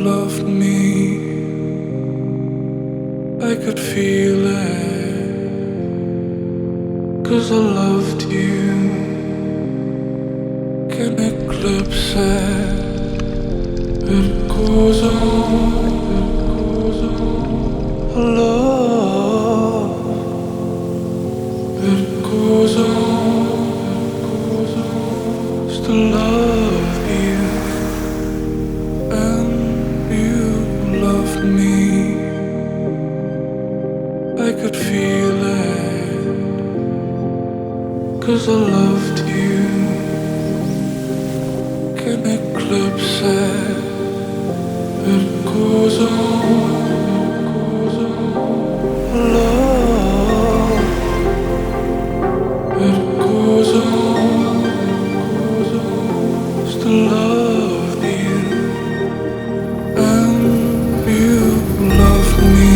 loved me, I could feel it, 'cause I loved you. Can eclipse it, it goes on, love, it goes on, still love you, and you loved me. I could feel it, 'cause I loved you. Can eclipse it, it goes on, love, it goes on, still love you, and you love me.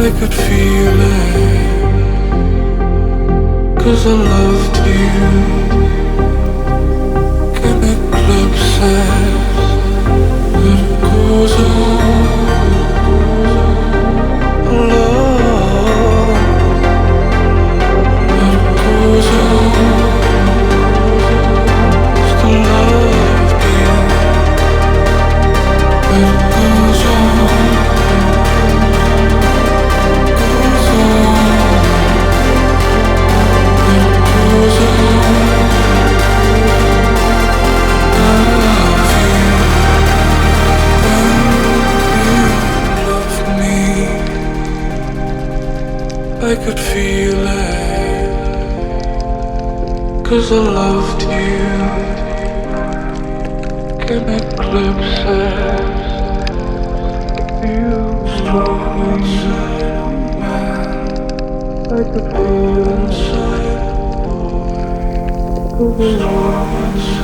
I could feel it, 'cause I loved you. Can eclipse it, it goes on, love, it goes on, still love you, it goes on, goes on, it goes on, love you, and you love me. I could feel it, 'cause I loved you. Can eclipse it, you love inside man. I could feel inside, 'cause I love inside.